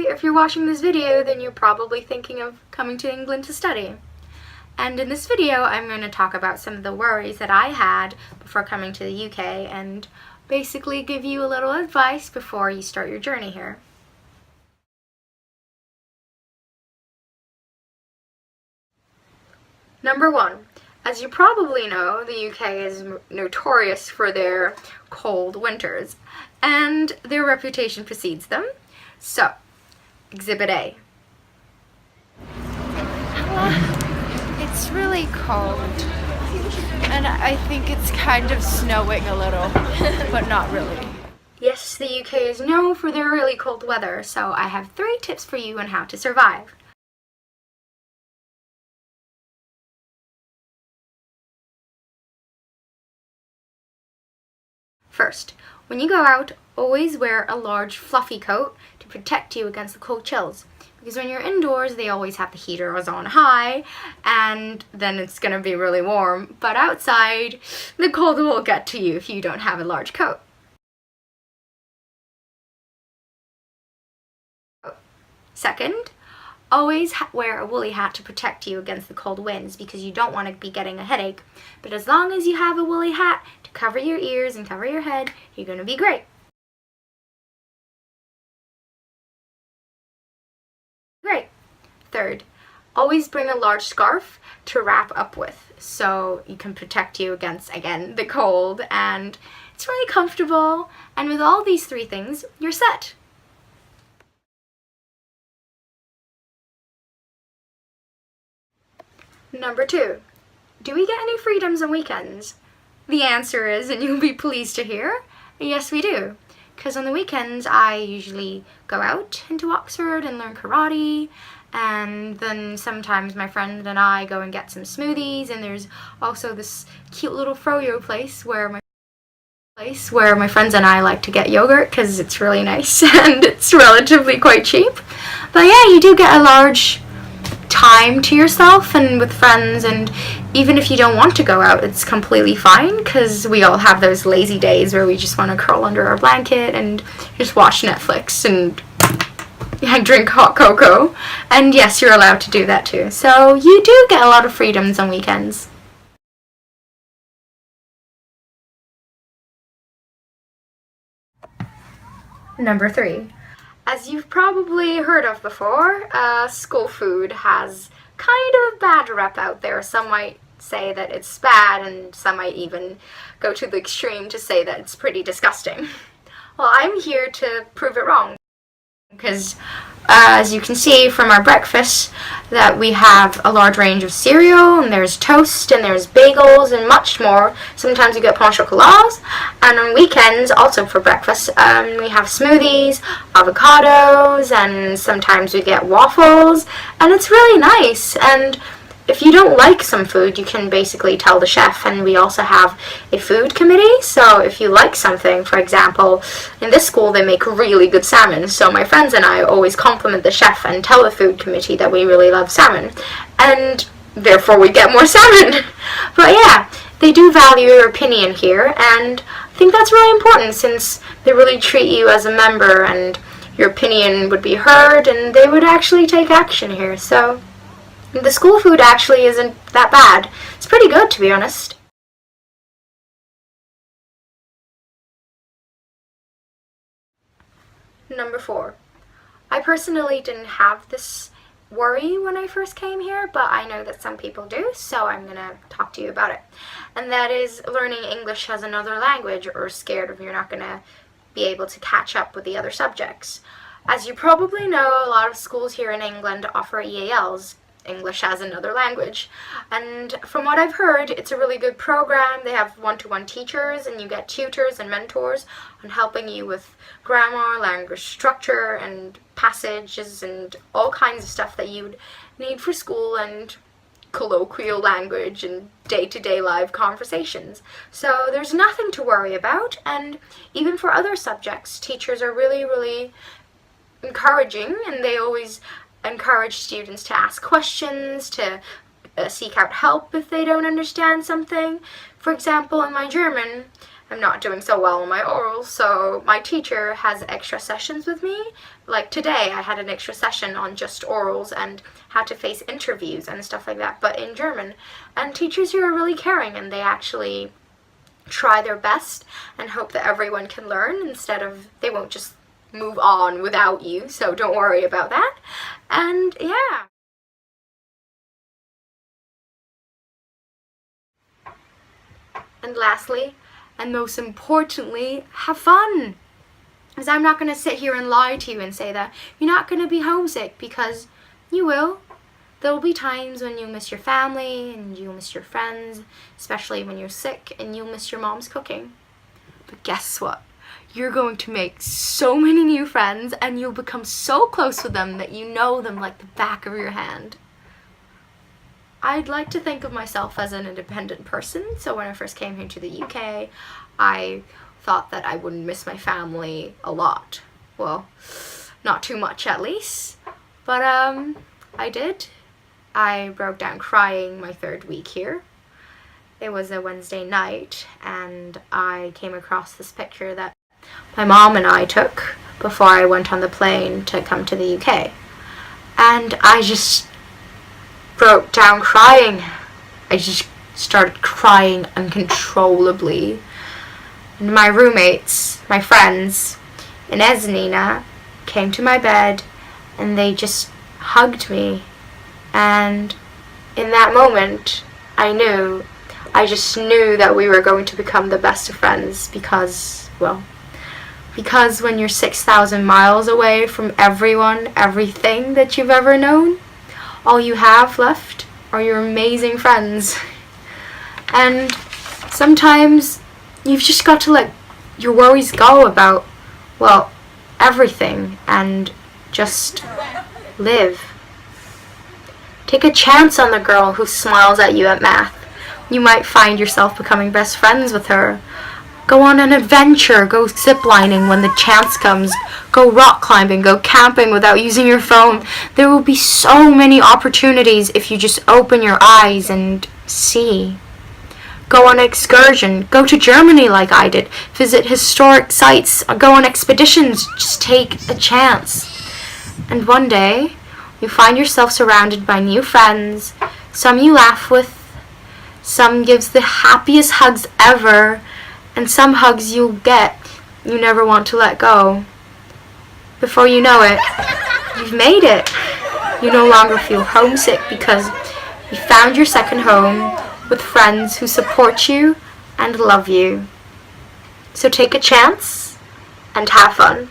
if you're watching this video, then you're probably thinking of coming to England to study. And in this video, I'm going to talk about some of the worries that I had before coming to the UK and basically give you a little advice before you start your journey here. Number 1. As you probably know, the UK is notorious for their cold winters, and their reputation precedes them. So, Exhibit A. It's really cold, and I think it's kind of snowing a little, but not really. Yes, the UK is known for their really cold weather, so I have 3 tips for you on how to survive. First, when you go out, always wear a large fluffy coat to protect you against the cold chills. Because when you're indoors, they always have the heaters on high, and then it's going to be really warm. But outside, the cold will get to you if you don't have a large coat. Second, always wear a woolly hat to protect you against the cold winds because you don't want to be getting a headache. But as long as you have a woolly hat to cover your ears and cover your head, you're going to be great. Great. Third, always bring a large scarf to wrap up with so you can protect you against, again, the cold, and it's really comfortable, and with all these 3 things, you're set. Number 2, do we get any freedoms on weekends? The answer is, and you'll be pleased to hear, yes we do. Because on the weekends I usually go out into Oxford and learn karate, and then sometimes my friend and I go and get some smoothies, and there's also this cute little froyo place where my friends and I like to get yogurt because it's really nice and it's relatively quite cheap. But yeah, you do get a large time to yourself and with friends, and even if you don't want to go out, it's completely fine because we all have those lazy days where we just want to curl under our blanket and just watch Netflix and drink hot cocoa. And yes, you're allowed to do that too. So you do get a lot of freedoms on weekends. Number 3. As you've probably heard of before, school food has kind of bad rep out there. Some might say that it's bad, and some might even go to the extreme to say that it's pretty disgusting. Well, I'm here to prove it wrong. Because as you can see from our breakfast, that we have a large range of cereal, and there's toast, and there's bagels, and much more. Sometimes we get pain au chocolat, and on weekends, also for breakfast, we have smoothies, avocados, and sometimes we get waffles, and it's really nice. And if you don't like some food, you can basically tell the chef, and we also have a food committee, so if you like something, for example, in this school they make really good salmon, so my friends and I always compliment the chef and tell the food committee that we really love salmon, and therefore we get more salmon. But yeah, they do value your opinion here, and I think that's really important since they really treat you as a member, and your opinion would be heard, and they would actually take action here, so the school food actually isn't that bad. It's pretty good, to be honest. Number 4. I personally didn't have this worry when I first came here, but I know that some people do, so I'm going to talk to you about it. And that is learning English as another language, or scared if you're not going to be able to catch up with the other subjects. As you probably know, a lot of schools here in England offer EALs, English as another language, and from what I've heard, it's a really good program. They have one-to-one teachers, and you get tutors and mentors on helping you with grammar, language structure, and passages, and all kinds of stuff that you'd need for school, and colloquial language, and day-to-day live conversations. So there's nothing to worry about, and even for other subjects, teachers are really encouraging, and they always encourage students to ask questions, to seek out help if they don't understand something. For example, in my German, I'm not doing so well on my orals, so my teacher has extra sessions with me. Like today, I had an extra session on just orals and how to face interviews and stuff like that, but in German. And teachers here are really caring, and they actually try their best and hope that everyone can learn instead of, they won't just move on without you, so don't worry about that. And yeah. And lastly, and most importantly, have fun. Because I'm not going to sit here and lie to you and say that you're not going to be homesick, because you will. There will be times when you miss your family and you'll miss your friends, especially when you're sick, and you'll miss your mom's cooking. But guess what? You're going to make so many new friends, and you'll become so close with them that you know them like the back of your hand. I'd like to think of myself as an independent person, so when I first came here to the UK, I thought that I wouldn't miss my family a lot. Well, not too much at least, but I did. I broke down crying my 3rd week here. It was a Wednesday night, and I came across this picture that my mom and I took before I went on the plane to come to the UK. And I just broke down crying. I just started crying uncontrollably. And my roommates, my friends, Inez and Nina, came to my bed and they just hugged me. And in that moment, I just knew that we were going to become the best of friends because when you're 6,000 miles away from everyone, everything that you've ever known, all you have left are your amazing friends. And sometimes you've just got to let your worries go about, everything, and just live. Take a chance on the girl who smiles at you at math. You might find yourself becoming best friends with her. Go on an adventure, go ziplining when the chance comes, go rock climbing, go camping without using your phone. There will be so many opportunities if you just open your eyes and see. Go on an excursion, go to Germany like I did, visit historic sites, go on expeditions, just take a chance. And one day, you find yourself surrounded by new friends, some you laugh with, some gives the happiest hugs ever, and some hugs you'll get you never want to let go. Before you know it, you've made it. You no longer feel homesick because you found your second home with friends who support you and love you. So take a chance and have fun.